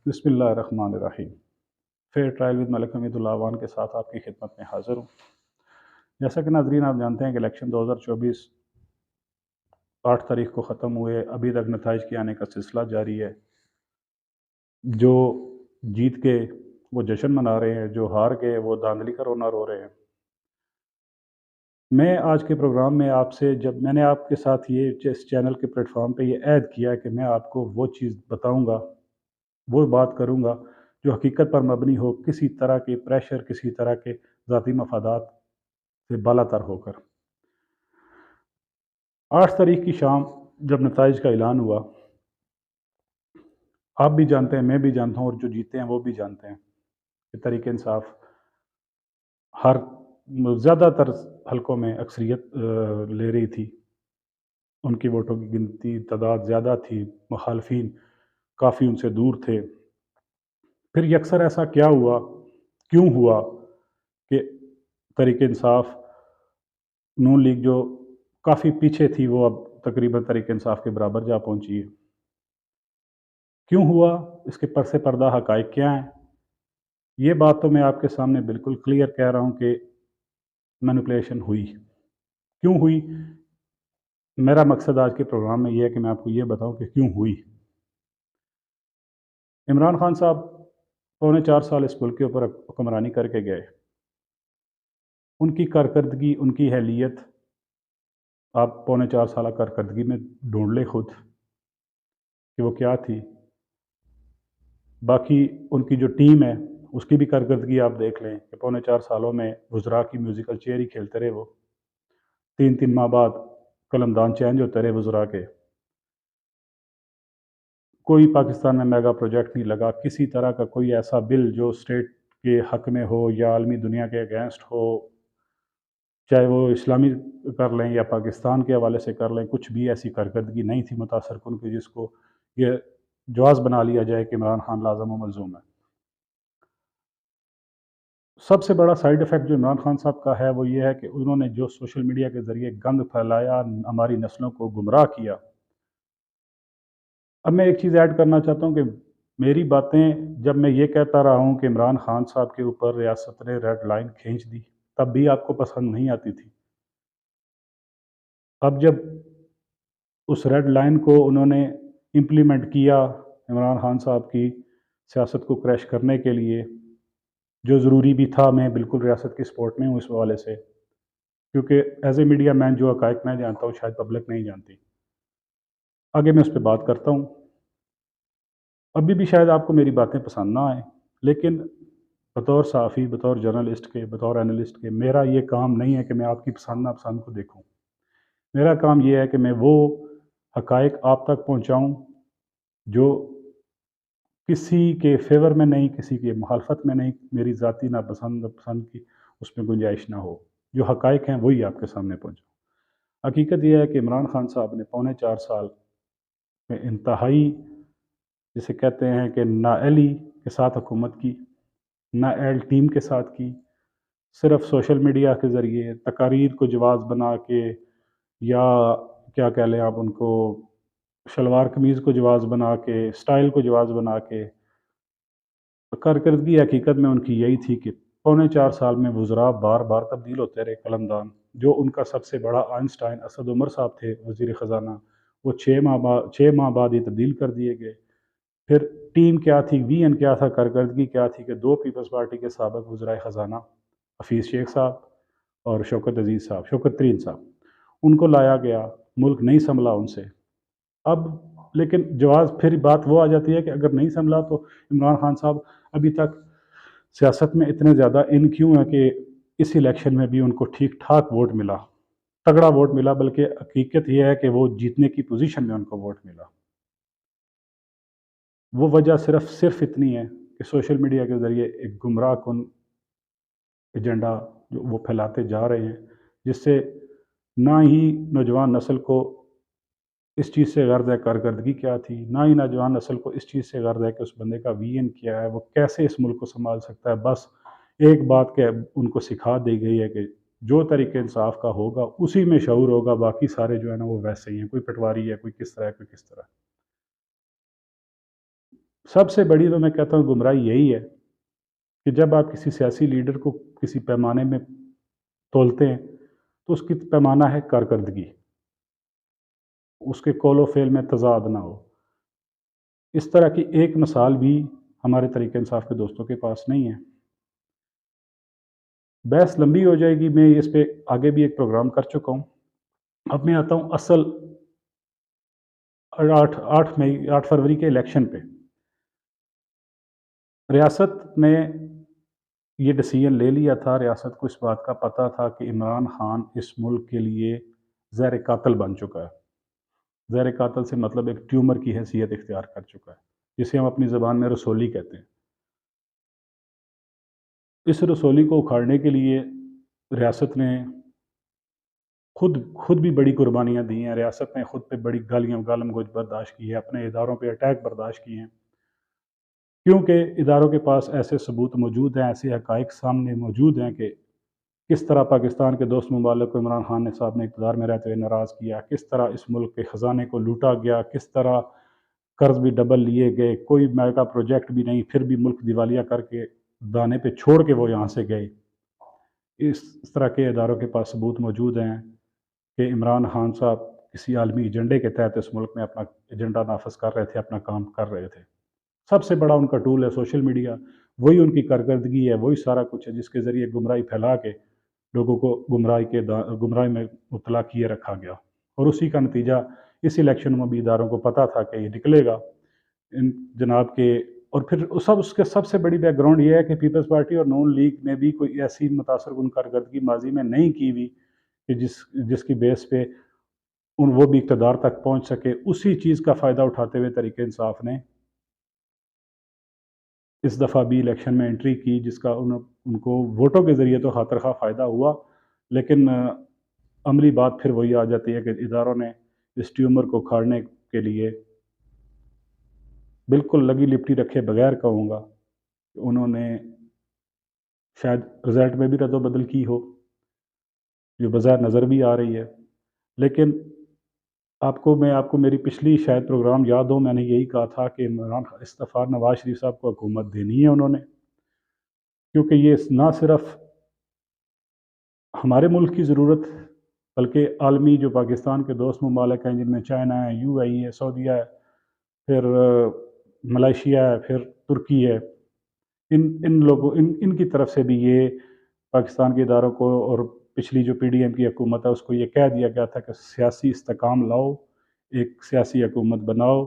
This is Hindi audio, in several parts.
बिस्मिल्लाहिर्रहमानिर्रहीम। Fair trial with Malik Hamidullah Awan के साथ आपकी खिदमत में हाज़िर हूँ। जैसा कि नाज़रीन आप जानते हैं कि इलेक्शन 2024 8 तारीख को ख़त्म हुए, अभी तक नताइज के आने का सिलसिला जारी है। जो जीत के वो जश्न मना रहे हैं, जो हार गए वो धांधली का रोना रो रहे हैं। मैं आज के प्रोग्राम में आपसे जब मैंने आपके साथ ये इस चैनल के प्लेटफॉर्म पे ये ऐद किया है कि मैं आपको वो चीज़ बताऊँगा, वो बात करूँगा जो हकीकत पर मबनी हो, किसी तरह के प्रेशर, किसी तरह के ज़ाती मफादात से बालातर होकर। 8 तारीख की शाम जब नताइज का ऐलान हुआ, आप भी जानते हैं, मैं भी जानता हूँ और जो जीते हैं वो भी जानते हैं कि तहरीक-ए-इंसाफ हर ज़्यादातर हलकों में अक्सरियत ले रही थी। उनकी वोटों की गिनती तादाद ज़्यादा थी, मुखालफिन काफ़ी उनसे दूर थे। फिर यकसर ऐसा क्या हुआ, क्यों हुआ कि तहरीक-ए-इंसाफ, नून लीग जो काफ़ी पीछे थी वो अब तकरीबन तहरीक-ए-इंसाफ के बराबर जा पहुँची है। क्यों हुआ? इसके पस पर्दा हक़ाइक़ क्या हैं? ये बात तो मैं आपके सामने बिल्कुल क्लियर कह रहा हूँ कि मैनिपुलेशन हुई। क्यों हुई? मेरा मकसद आज के प्रोग्राम में ये है कि मैं आपको ये बताऊँ कि क्यों हुई। इमरान खान साहब पौने 4 साल इस मुल्क के ऊपर हुक्मरानी करके गए। उनकी कारकर्दगी, उनकी अहलियत आप पौने 4 साल कारकर्दगी में ढूँढ लें खुद कि वो क्या थी। बाकी उनकी जो टीम है, उसकी भी कारकर्दगी आप देख लें कि पौने 4 सालों में वज़रा की म्यूज़िकल चेयर ही खेलते रहे वो। 3-3 माह बाद कलमदान चेंज होते रहे वज़रा के। कोई पाकिस्तान में मेगा प्रोजेक्ट नहीं लगा, किसी तरह का कोई ऐसा बिल जो स्टेट के हक़ में हो या आलमी दुनिया के अगेंस्ट हो, चाहे वो इस्लामी कर लें या पाकिस्तान के हवाले से कर लें, कुछ भी ऐसी कारकर्दगी नहीं थी मुतासरकुन की जिसको ये जवाज़ बना लिया जाए कि इमरान खान लाज़िम व मलज़ूम है। सबसे बड़ा साइड इफ़ेक्ट जो इमरान खान साहब का है वो ये है कि उन्होंने जो सोशल मीडिया के ज़रिए गंद फैलाया, हमारी नस्लों को गुमराह किया। अब मैं एक चीज़ ऐड करना चाहता हूँ कि मेरी बातें जब मैं ये कहता रहा हूँ कि इमरान खान साहब के ऊपर रियासत ने रेड लाइन खींच दी, तब भी आपको पसंद नहीं आती थी। अब जब उस रेड लाइन को उन्होंने इम्प्लीमेंट किया, इमरान खान साहब की सियासत को क्रैश करने के लिए, जो ज़रूरी भी था, मैं बिल्कुल रियासत की सपोर्ट में हूँ इस हवाले से, क्योंकि एज़ ए मीडिया मैन जो हक़ाइक़ मैं जानता हूँ शायद पब्लिक नहीं जानती। आगे मैं उस पे बात करता हूँ। अभी भी शायद आपको मेरी बातें पसंद ना आएँ, लेकिन बतौर सहाफ़ी, बतौर जर्नलिस्ट के, बतौर एनालिस्ट के, मेरा ये काम नहीं है कि मैं आपकी पसंद नापसंद को देखूँ। मेरा काम ये है कि मैं वो हक़ाइक़ आप तक पहुँचाऊँ जो किसी के फ़ेवर में नहीं, किसी की मुखालफत में नहीं, मेरी ज़ाती नापसंद पसंद की उसमें गुंजाइश ना हो। जो हक़ाइक़ हैं वही आपके सामने पहुँचाऊँ। हकीकत ये है कि इमरान खान साहब ने पौने 4 साल में इंतहाई, जिसे कहते हैं कि नाअहली के साथ हुकूमत की, नाअहल टीम के साथ की, सिर्फ़ सोशल मीडिया के ज़रिए तकारीर को जवाज़ बना के या क्या कह लें आप उनको, शलवार कमीज़ को जवाज़ बना के, स्टाइल को जवाज़ बना के, कारकर्दगी हकीकत में उनकी यही थी कि पौने 4 साल में वज़रा बार-बार तब्दील होते रहे कलमदान। जो उनका सबसे बड़ा आइंस्टाइन असद उमर साहब थे वज़ीर ख़ज़ाना, वो 6 माह बाद ही तब्दील कर दिए गए। फिर टीम क्या थी, वीएन क्या था, कारकर्दगी क्या थी कि 2 पीपल्स पार्टी के साबिक़ वज़राए ख़ज़ाना हफ़ीज़ शेख साहब और शौकत अज़ीज़ साहब, शौकत तरीन साहब, उनको लाया गया, मुल्क नहीं सँभला उनसे। अब लेकिन जवाज़ फिर बात वो आ जाती है कि अगर नहीं सँभला तो इमरान खान साहब अभी तक सियासत में इतने ज़्यादा इन क्यों हैं कि इस इलेक्शन में भी उनको ठीक-ठाक वोट मिला, तगड़ा वोट मिला, बल्कि हकीकत ये है कि वो जीतने की पोज़ीशन में उनको वोट मिला। वो वजह सिर्फ़ इतनी है कि सोशल मीडिया के ज़रिए एक गुमराहकुन एजेंडा जो वो फैलाते जा रहे हैं, जिससे ना ही नौजवान नस्ल को इस चीज़ से गर्ज़ है कारकर्दगी क्या थी, ना ही नौजवान नस्ल को इस चीज़ से गर्ज़ है कि उस बंदे का वीएन क्या है, वो कैसे इस मुल्क को सँभाल सकता है। बस एक बात के उनको सिखा दी गई है कि जो तरीक़े इंसाफ का होगा, उसी में शऊर होगा, बाकी सारे जो है ना वो वैसे ही हैं, कोई पटवारी है, कोई किस तरह है, कोई किस तरह है। सबसे बड़ी तो मैं कहता हूँ गुमराही यही है कि जब आप किसी सियासी लीडर को किसी पैमाने में तोलते हैं, तो उसकी पैमाना है कारकर्दगी, उसके कौल व फ़ेल में तज़ाद ना हो। इस तरह की एक मिसाल भी हमारे तरीक़े-इंसाफ़ के दोस्तों के पास नहीं है। बहस लंबी हो जाएगी, मैं इस पे आगे भी एक प्रोग्राम कर चुका हूँ। अब मैं आता हूँ असल 8 मई 8 फरवरी के इलेक्शन पे। रियासत ने ये डिसीजन ले लिया था, रियासत को इस बात का पता था कि इमरान खान इस मुल्क के लिए ज़हर कातिल बन चुका है। ज़हर कातिल से मतलब एक ट्यूमर की हैसियत इख्तियार कर चुका है, जिसे हम अपनी ज़बान में रसौली कहते हैं। इस रसौली को उखाड़ने के लिए रियासत ने खुद खुद भी बड़ी कुर्बानियाँ दी हैं। रियासत ने खुद पे बड़ी गालियाँ-गालम-गौच बर्दाश्त की है, अपने इदारों पे अटैक बर्दाश्त किए हैं। क्योंकि इदारों के पास ऐसे सबूत मौजूद हैं, ऐसे हक़ाइक़ सामने मौजूद हैं कि किस तरह पाकिस्तान के दोस्त ममालिक को इमरान खान ने साहब ने इक़्तिदार में रहते हुए नाराज़ किया, किस तरह इस मुल्क के ख़ज़ाने को लूटा गया, किस तरह कर्ज़ भी डबल लिए गए, कोई मेगा प्रोजेक्ट भी नहीं, फिर भी मुल्क दिवालिया करके दाने पे छोड़ के वो यहाँ से गए। इस तरह के इदारों के पास सबूत मौजूद हैं कि इमरान खान साहब किसी आलमी एजेंडे के तहत इस मुल्क में अपना एजेंडा नाफ़िज़ कर रहे थे, अपना काम कर रहे थे। सबसे बड़ा उनका टूल है सोशल मीडिया, वही उनकी कारकर्दगी है, वही सारा कुछ है जिसके ज़रिए गुमराही फैला के लोगों को गुमराही में मुब्तला किए रखा गया। और उसी का नतीजा इस इलेक्शन में भी इदारों को पता था कि ये निकलेगा। इन जनाब के और फिर उसके सबसे बड़ी बैकग्राउंड ये है कि पीपल्स पार्टी और नून लीग ने भी कोई ऐसी मुतासरकुन कारकर्दगी माज़ी में नहीं की हुई कि जिसकी बेस पे वो भी इक़्तिदार तक पहुँच सके। उसी चीज़ का फ़ायदा उठाते हुए तहरीक-ए-इंसाफ़ ने इस दफ़ा भी इलेक्शन में एंट्री की, जिसका उनको वोटों के ज़रिए तो खातिर-ख़्वाह फ़ायदा हुआ, लेकिन अमली बात फिर वही आ जाती है कि इदारों ने इस ट्यूमर को उखाड़ने के लिए बिल्कुल लगी-लिपटी रखे बगैर कहूँगा, उन्होंने शायद रिज़ल्ट में भी रद्द-ओ-बदल की हो, जो बज़ाहिर नज़र भी आ रही है। लेकिन मैं आपको मेरी पिछली शायद प्रोग्राम याद हो, मैंने यही कहा था कि इस दफ़ा नवाज़ शरीफ साहब को हुकूमत देनी है उन्होंने, क्योंकि ये ना सिर्फ़ हमारे मुल्क की ज़रूरत, बल्कि आलमी जो पाकिस्तान के दोस्त ममालिक हैं, जिनमें चाइना है, यूएई है, सऊदीया है, फिर मलेशिया है, फिर तुर्की है, इनकी तरफ से भी ये पाकिस्तान के इदारों को और पिछली जो पीडीएम की हुकूमत है, उसको ये कह दिया गया था कि सियासी इस्तेकाम लाओ, एक सियासी हुकूमत बनाओ,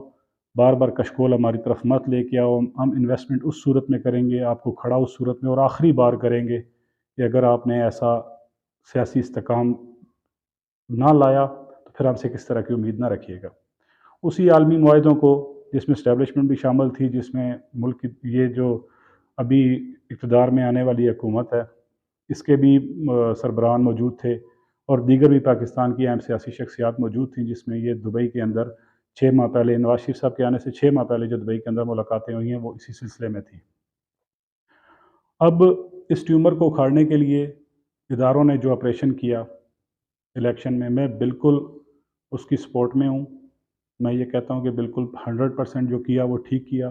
बार-बार कशकोल हमारी तरफ मत लेके आओ, हम इन्वेस्टमेंट उस सूरत में करेंगे, आपको खड़ा उस सूरत में और आखिरी बार करेंगे कि अगर आपने ऐसा सियासी इस्तेकाम ना लाया, तो फिर हमसे किस तरह की उम्मीद ना रखिएगा। उसी आलमी मुआहिदों को, जिसमें एस्टेब्लिशमेंट भी शामिल थी, जिसमें मुल्क की ये जो अभी इक़्तिदार में आने वाली हुकूमत है, इसके भी सरबराहान मौजूद थे और दीगर भी पाकिस्तान की अहम सियासी शख्सियात मौजूद थीं, जिसमें ये दुबई के अंदर 6 माह पहले नवाज़ शरीफ साहब के आने से 6 माह पहले जो दुबई के अंदर मुलाकातें हुई हैं, वो इसी सिलसिले में थी। अब इस ट्यूमर को उखाड़ने के लिए इदारों ने जो ऑपरेशन किया इलेक्शन में, मैं बिल्कुल उसकी सपोर्ट में हूँ। मैं ये कहता हूँ कि बिल्कुल 100% जो किया वो ठीक किया,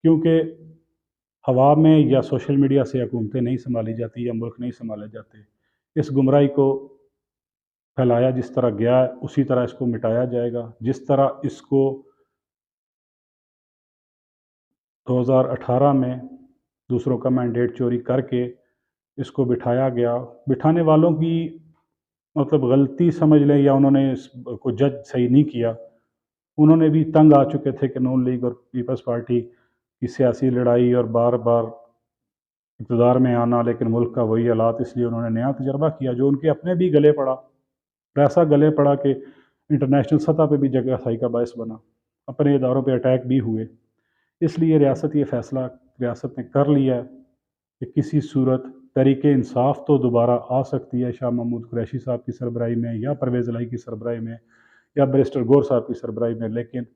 क्योंकि हवा में या सोशल मीडिया से हुकूमतें नहीं सँभाली जाती या मुल्क नहीं सँभाले जाते। इस गुमराही को फैलाया जिस तरह गया है, उसी तरह इसको मिटाया जाएगा। जिस तरह इसको 2018 में दूसरों का मैंडेट चोरी करके इसको बिठाया गया, बिठाने वालों की मतलब गलती समझ लें या उन्होंने इसको जज सही नहीं किया। उन्होंने भी तंग आ चुके थे कि नून लीग और पीपल्स पार्टी की सियासी लड़ाई और बार-बार इक़्तिदार में आना, लेकिन मुल्क का वही हालात, इसलिए उन्होंने नया तजर्बा किया जो उनके अपने भी गले पड़ा। और ऐसा गले पड़ा कि इंटरनेशनल सतह पे भी जगहसाई का बायस बना। अपने इदारों पे अटैक भी हुए। इसलिए रियासत ने कर लिया है कि किसी सूरत तहरीक-ए-इंसाफ़ तो दोबारा आ सकती है शाह महमूद कुरैशी साहब की सरबराही में या परवेज़ इलाही की सरबराही में या बैरिस्टर गौर साहब की सरबराही में, लेकिन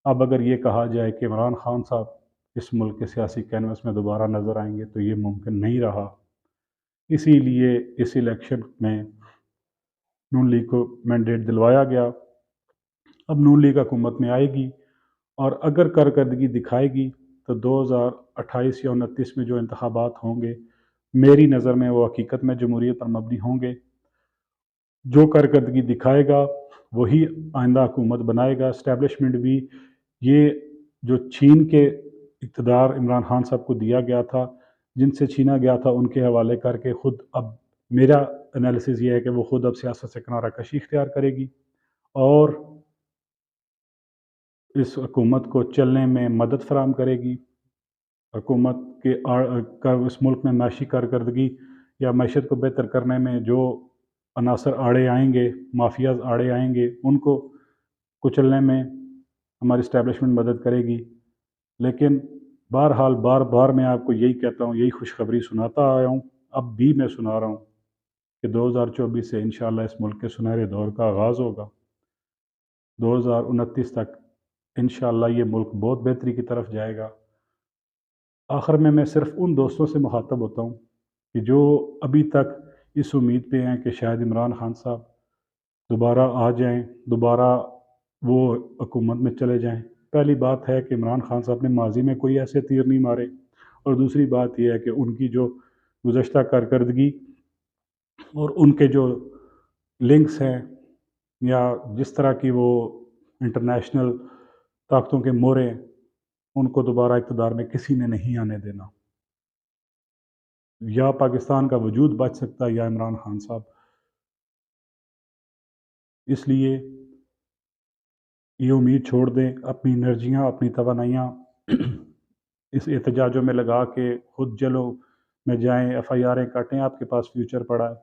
अब अगर ये कहा जाए कि इमरान खान साहब इस मुल्क के सियासी कैनवस में दोबारा नज़र आएँगे, तो ये मुमकिन नहीं रहा। इसीलिए इस इलेक्शन में नून लीग को मैंडेट दिलवाया गया। अब नून लीग हुकूमत में आएगी और अगर कारकर्दगी दिखाएगी तो 2028 या 29 में जो इंतखाबात होंगे, मेरी नज़र में वो हकीकत में जमहूरियत पर मबनी होंगे। जो कारकर्दगी दिखाएगा वही आइंदा हुकूमत बनाएगा। इस्टेब्लिशमेंट भी ये जो छीन के इक़्तिदार इमरान खान साहब को दिया गया था, जिनसे छीना गया था उनके हवाले करके खुद अब मेरा एनालिसिस ये है कि वो खुद अब सियासत से किनारा कशी इख्तियार करेगी और इस हुकूमत को चलने में मदद फ़राहम करेगी। हुकूमत के कर इस मुल्क में माशी कारकर्दगी या मईशत को बेहतर करने में जो अनासर आड़े आएँगे, माफियाज़ आड़े आएँगे, उनको कुचलने में हमारी इस्टेब्लिशमेंट मदद करेगी। लेकिन बहरहाल बार-बार मैं आपको यही कहता हूँ, यही खुशखबरी सुनाता आया हूँ, अब भी मैं सुना रहा हूँ कि 2024 से इंशाअल्लाह इस मुल्क के सुनहरे दौर का आगाज़ होगा। 2029 तक इंशाअल्लाह ये मुल्क बहुत बेहतरी की तरफ जाएगा। आखिर में मैं सिर्फ़ उन दोस्तों से मुखातब होता हूँ कि जो अभी तक इस उम्मीद पे हैं कि शायद इमरान खान साहब दोबारा आ जाएँ, दोबारा वो हुकूमत में चले जाएँ। पहली बात है कि इमरान खान साहब ने माज़ी में कोई ऐसे तीर नहीं मारे और दूसरी बात ये है कि उनकी जो गुज़श्ता कारकर्दगी और उनके जो लिंक्स हैं या जिस तरह की वो इंटरनेशनल ताकतों के मोहरे हैं, उनको दोबारा इक़्तिदार में किसी ने नहीं आने देना। या पाकिस्तान का वजूद बच सकता है या इमरान खान साहब। इसलिए ये उम्मीद छोड़ दें, अपनी एनर्जियाँ, अपनी तवानाइयाँ इस एहतजाजों में लगा के खुद जेलों में जाएँ, एफआईआरें काटें, आपके पास फ्यूचर पड़ा है।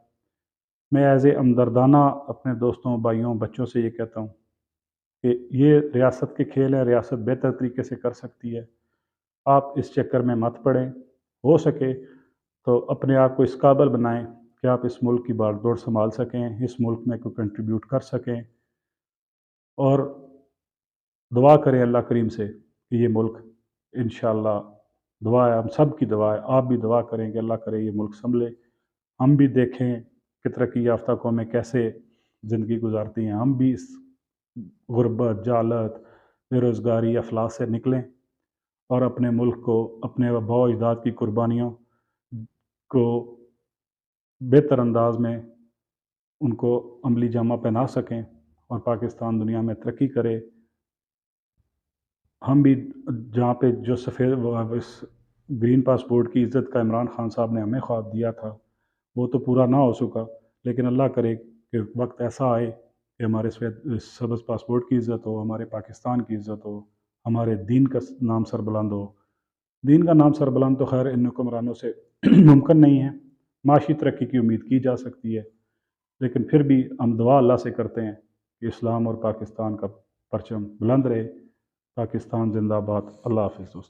मैं एज़ ए हमदर्दाना अपने दोस्तों, भाइयों, बच्चों से ये कहता हूँ कि ये रियासत के खेल है, रियासत बेहतर तरीके से कर सकती है। आप इस चक्कर में मत पड़ें। हो सके तो अपने आप को इस काबिल बनाएँ कि आप इस मुल्क की बागडोर सँभाल सकें, इस मुल्क में कोई कंट्रीब्यूट कर सकें और दुआ करें अल्लाह करीम से कि ये मुल्क इंशाअल्लाह, दुआ है हम सब की दुआ है, आप भी दुआ करें कि अल्लाह करे ये मुल्क सँभले। हम भी देखें कि तरक्की याफ़्ता कौमें कैसे ज़िंदगी गुज़ारती हैं। हम भी इस गुर्बत, जहालत, बेरोज़गारी, अफ़लास से निकलें और अपने मुल्क को, अपने आबा-ओ-अजदाद की कुर्बानियों को बेहतर अंदाज़ में उनको अमली जामा पहना सकें और पाकिस्तान दुनिया में तरक्की करे। हम भी जहाँ पे जो सफ़ेद व इस ग्रीन पासपोर्ट की इज़्ज़त का इमरान खान साहब ने हमें ख्वाब दिया था, वो तो पूरा ना हो सका, लेकिन अल्लाह करे कि वक़्त ऐसा आए कि हमारे सब्ज़ पासपोर्ट की इज़्ज़त हो, हमारे पाकिस्तान की इज़्ज़त हो, हमारे दीन का नाम सरबुलंद हो। दीन का नाम सरबुलंद तो ख़ैर इन हुक्मरानों से मुमकिन नहीं है। माशी तरक्की की उम्मीद की जा सकती है, लेकिन फिर भी हम दुआ अल्लाह से करते हैं कि इस्लाम और पाकिस्तान का परचम बुलंद रहे। पाकिस्तान ज़िंदाबाद। अल्लाह हाफ़िज़ दोस्तों।